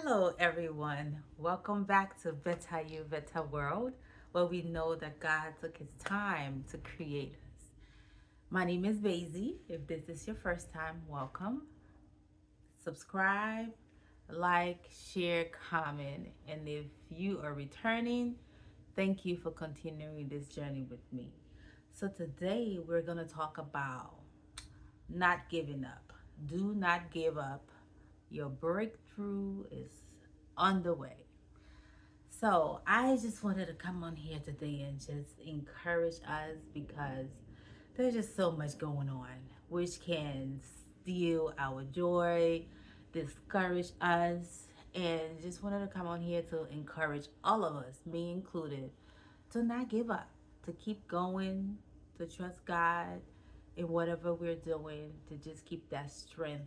Hello, everyone. Welcome back to Beta You Beta World, where we know that God took His time to create us. My name is Basie. If this is your first time, welcome. Subscribe, like, share, comment, and if you are returning, thank you for continuing this journey with me. So today we're going to talk about not giving up. Do not give up. Your breakthrough is on the way. So I just wanted to come on here today and just encourage us because there's just so much going on which can steal our joy, discourage us, and just wanted to come on here to encourage all of us, me included, to not give up, to keep going, to trust God in whatever we're doing, to just keep that strength,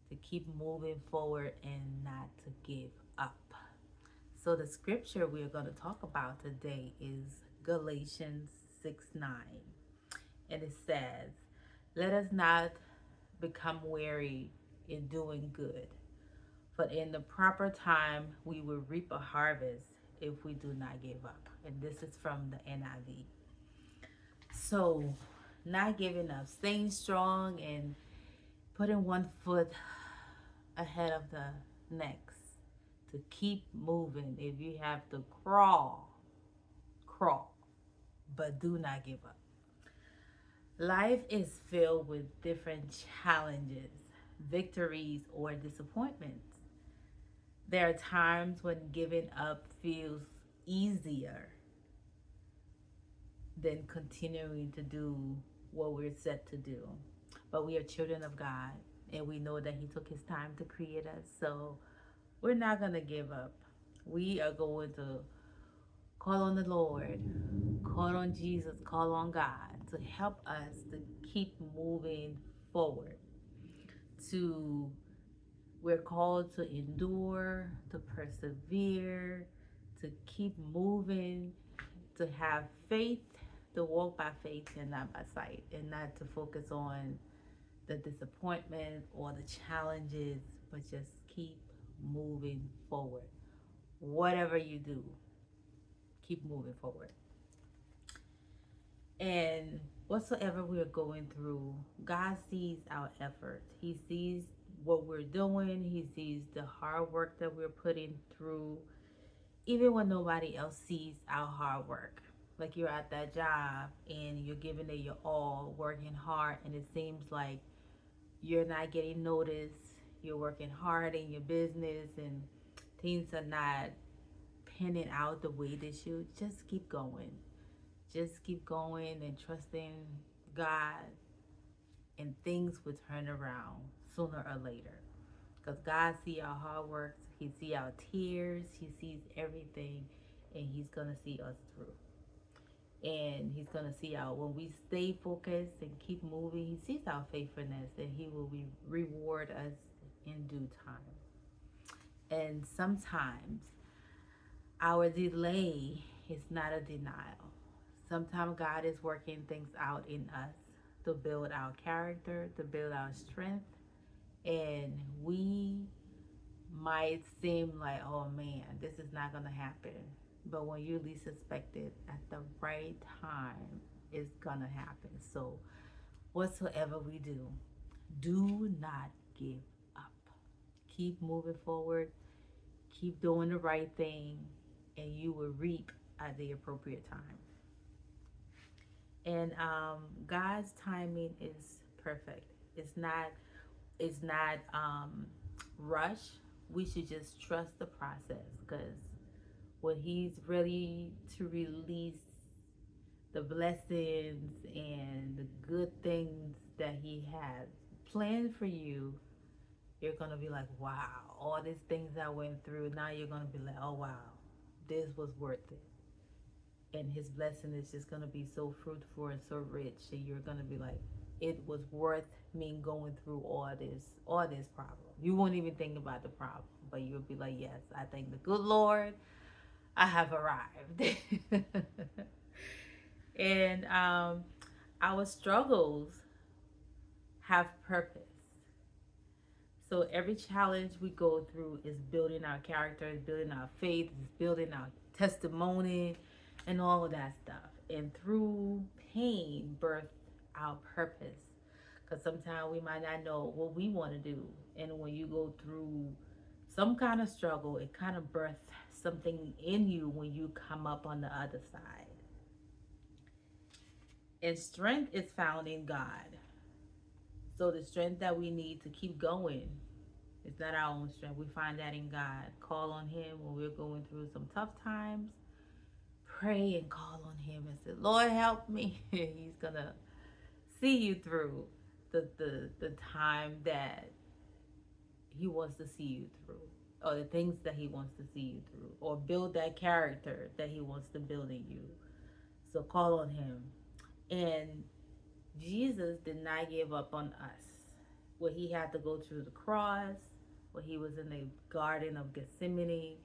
to keep moving forward and not to give up. So the scripture we are going to talk about today is Galatians 6:9. And it says, "Let us not become weary in doing good, for in the proper time we will reap a harvest if we do not give up." And this is from the NIV. So, not giving up, staying strong and putting one foot ahead of the next to keep moving. If you have to crawl, crawl, but do not give up. Life is filled with different challenges, victories, or disappointments. There are times when giving up feels easier than continuing to do what we're set to do. But we are children of God, and we know that He took His time to create us. So we're not going to give up. We are going to call on the Lord, call on Jesus, call on God to help us to keep moving forward. To We're called to endure, to persevere, to keep moving, to have faith, to walk by faith and not by sight, and not to focus on the disappointment or the challenges, but just keep moving forward. Whatever you do, keep moving forward. And whatsoever we're going through, God sees our effort. He sees what we're doing. He sees the hard work that we're putting through, even when nobody else sees our hard work. Like you're at that job and you're giving it your all, working hard, and it seems like you're not getting noticed. You're working hard in your business and things are not panning out the way they should. Just keep going. Just keep going and trusting God, and things will turn around sooner or later. Because God sees our hard work, He sees our tears, He sees everything, and He's gonna see us through. And He's gonna see our when we stay focused and keep moving. He sees our faithfulness, and He will reward us in due time. And sometimes our delay is not a denial. Sometimes God is working things out in us to build our character, to build our strength. And we might seem like, oh man, this is not going to happen. But when you least expect it, at the right time, it's going to happen. So, whatsoever we do not give up. Keep moving forward, keep doing the right thing, and you will reap at the appropriate time. And God's timing is perfect. It's not rush. We should just trust the process because when He's ready to release the blessings and the good things that He has planned for you, you're gonna be like, wow, all these things I went through. Now you're gonna be like, oh wow, this was worth it. And His blessing is just gonna be so fruitful and so rich, and you're gonna be like, it was worth me going through all this problem. You won't even think about the problem, but you'll be like, yes, I thank the good Lord, I have arrived. And our struggles have purpose. So every challenge we go through is building our character, is building our faith, is building our testimony, and all of that stuff. And through pain, birth our purpose. Because sometimes we might not know what we want to do. And when you go through some kind of struggle, it kind of births something in you when you come up on the other side. And strength is found in God. So the strength that we need to keep going, it's not our own strength. We find that in God. Call on Him when we're going through some tough times. Pray and call on Him and say, Lord, help me. He's going to see you through the time that He wants to see you through, or the things that He wants to see you through, or build that character that He wants to build in you. So call on Him. And Jesus did not give up on us. When He had to go through the cross, when He was in the Garden of Gethsemane,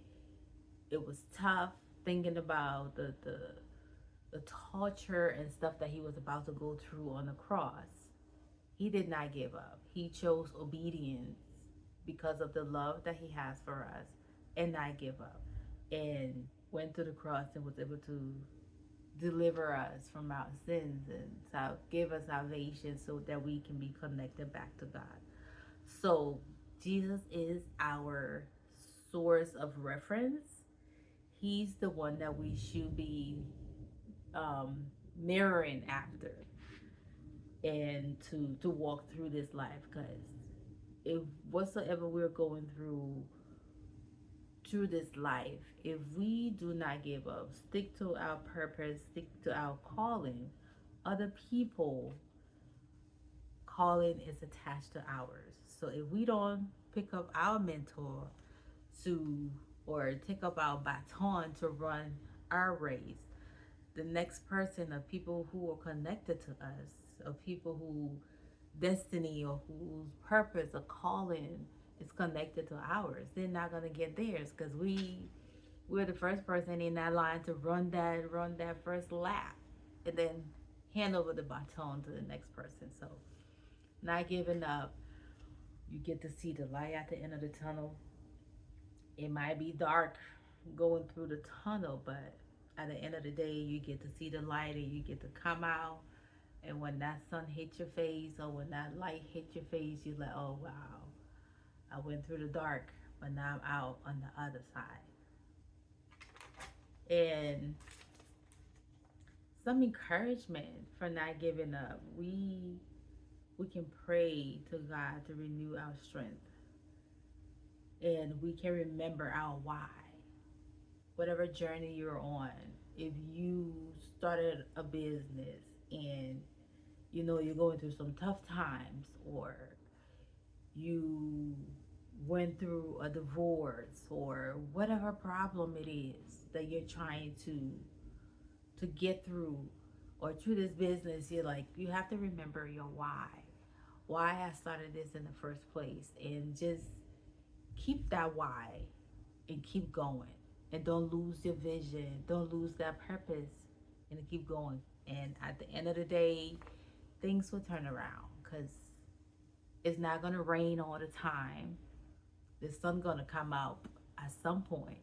it was tough thinking about the torture and stuff that He was about to go through on the cross. He did not give up. He chose obedience because of the love that He has for us, and not give up. And went to the cross and was able to deliver us from our sins and give us salvation so that we can be connected back to God. So Jesus is our source of reference. He's the one that we should be mirroring after, and to walk through this life. Because if whatsoever we're going through this life, if we do not give up, stick to our purpose, stick to our calling, other people calling is attached to ours. So if we don't pick up our mentor to, or take up our baton to run our race, the next person, of people who are connected to us, of people who destiny or whose purpose or calling is connected to ours, they're not gonna get theirs, because we're the first person in that line to run that first lap, and then hand over the baton to the next person. So not giving up. You get to see the light at the end of the tunnel. It might be dark going through the tunnel, but at the end of the day, you get to see the light, and you get to come out. And when that sun hits your face, or when that light hits your face, you're like, oh wow, I went through the dark, but now I'm out on the other side. And some encouragement for not giving up. We can pray to God to renew our strength. And we can remember our why. Whatever journey you're on, if you started a business and you know you're going through some tough times, or you went through a divorce, or whatever problem it is that you're trying to get through, or through this business, you're like, you have to remember your why I started this in the first place, and just keep that why and keep going, and don't lose your vision, don't lose that purpose, and keep going. And at the end of the day, things will turn around, because it's not going to rain all the time. The sun's going to come out at some point.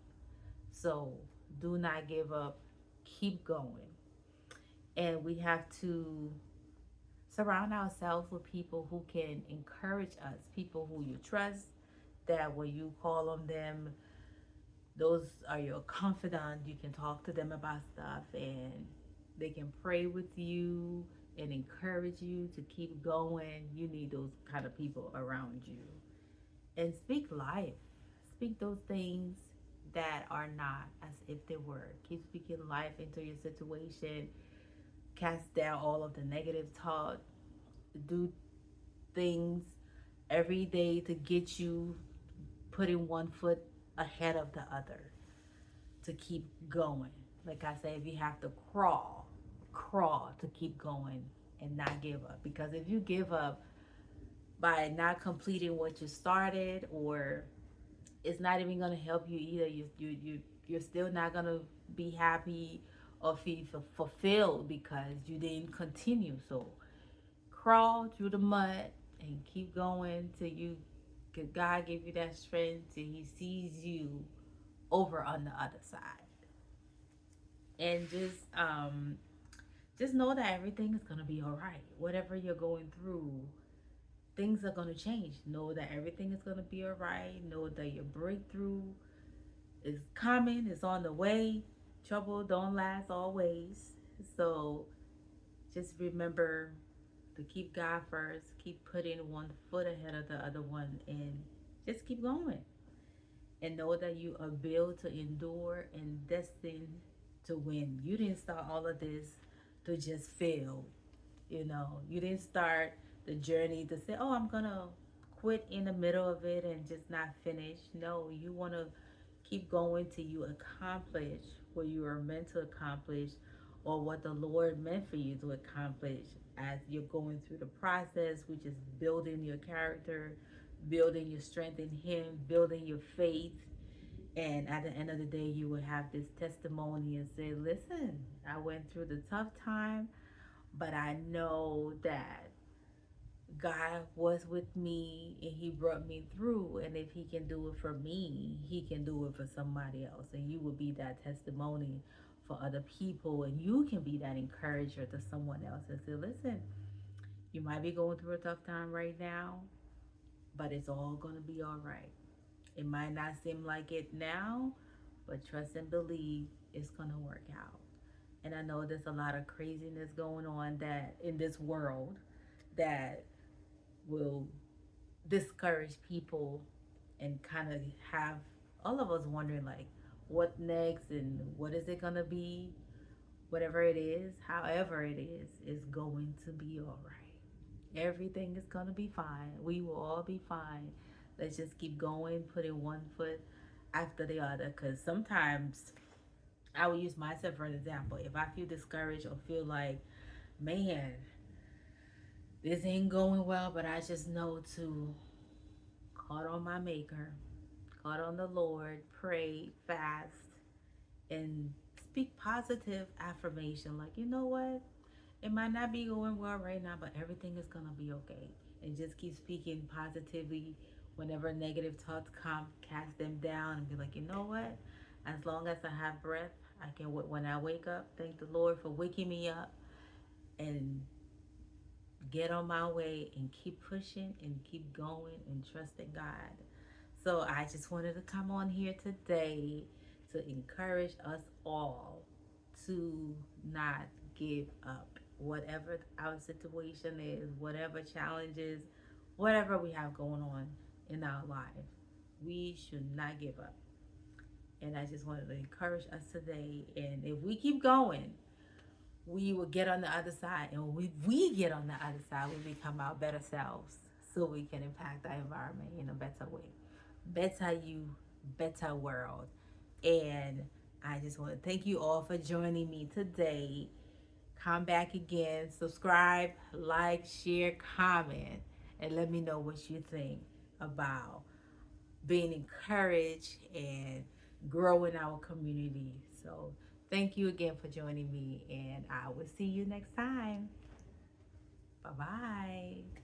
So do not give up, keep going. And we have to surround ourselves with people who can encourage us, people who you trust, that when you call on them, those are your confidant. You can talk to them about stuff, and they can pray with you and encourage you to keep going. You need those kind of people around you. And speak life. Speak those things that are not as if they were. Keep speaking life into your situation. Cast down all of the negative thought. Do things every day to get you putting one foot ahead of the other, to keep going. Like I said, if you have to crawl to keep going and not give up. Because if you give up by not completing what you started, or it's not even going to help you either, you're still not going to be happy or feel fulfilled because you didn't continue. So crawl through the mud and keep going till you God give you that strength and He sees you over on the other side. And just know that everything is gonna be all right. Whatever you're going through, things are gonna change. Know that everything is gonna be all right. Know that your breakthrough is coming. It's on the way. Trouble don't last always. So just remember to keep God first. Keep putting one foot ahead of the other one, and just keep going. And know that you are built to endure and destined to win. You didn't start all of this to just fail. You didn't start the journey to say, oh, I'm going to quit in the middle of it and just not finish. No, you want to keep going till you accomplish what you are meant to accomplish or what the Lord meant for you to accomplish as you're going through the process, which is building your character, building your strength in Him, building your faith. And at the end of the day, you will have this testimony and say, listen, I went through the tough time, but I know that God was with me and He brought me through. And if He can do it for me, He can do it for somebody else. And you will be that testimony for other people. And you can be that encourager to someone else and say, listen, you might be going through a tough time right now, but it's all going to be all right. It might not seem like it now, but trust and believe it's going to work out. And I know there's a lot of craziness going on that in this world that will discourage people and kind of have all of us wondering like what next and what is it going to be. Whatever it is, however it is going to be all right. Everything is going to be fine. We will all be fine. Let's just keep going, putting one foot after the other, because sometimes I will use myself for an example. If I feel discouraged or feel like, man, this ain't going well, but I just know to call on my maker, call on the Lord, pray, fast, and speak positive affirmation. Like, you know what? It might not be going well right now, but everything is going to be okay. And just keep speaking positively. Whenever negative thoughts come, cast them down and be like, you know what? As long as I have breath, I can, when I wake up, thank the Lord for waking me up and get on my way and keep pushing and keep going and trusting God. So I just wanted to come on here today to encourage us all to not give up. Whatever our situation is, whatever challenges, whatever we have going on in our life, we should not give up. And I just wanted to encourage us today. And if we keep going, we will get on the other side. And when we get on the other side, we become our better selves so we can impact our environment in a better way. Better you, better world. And I just want to thank you all for joining me today. Come back again, subscribe, like, share, comment, and let me know what you think about being encouraged and growing our community. So thank you again for joining me, and I will see you next time. Bye-bye.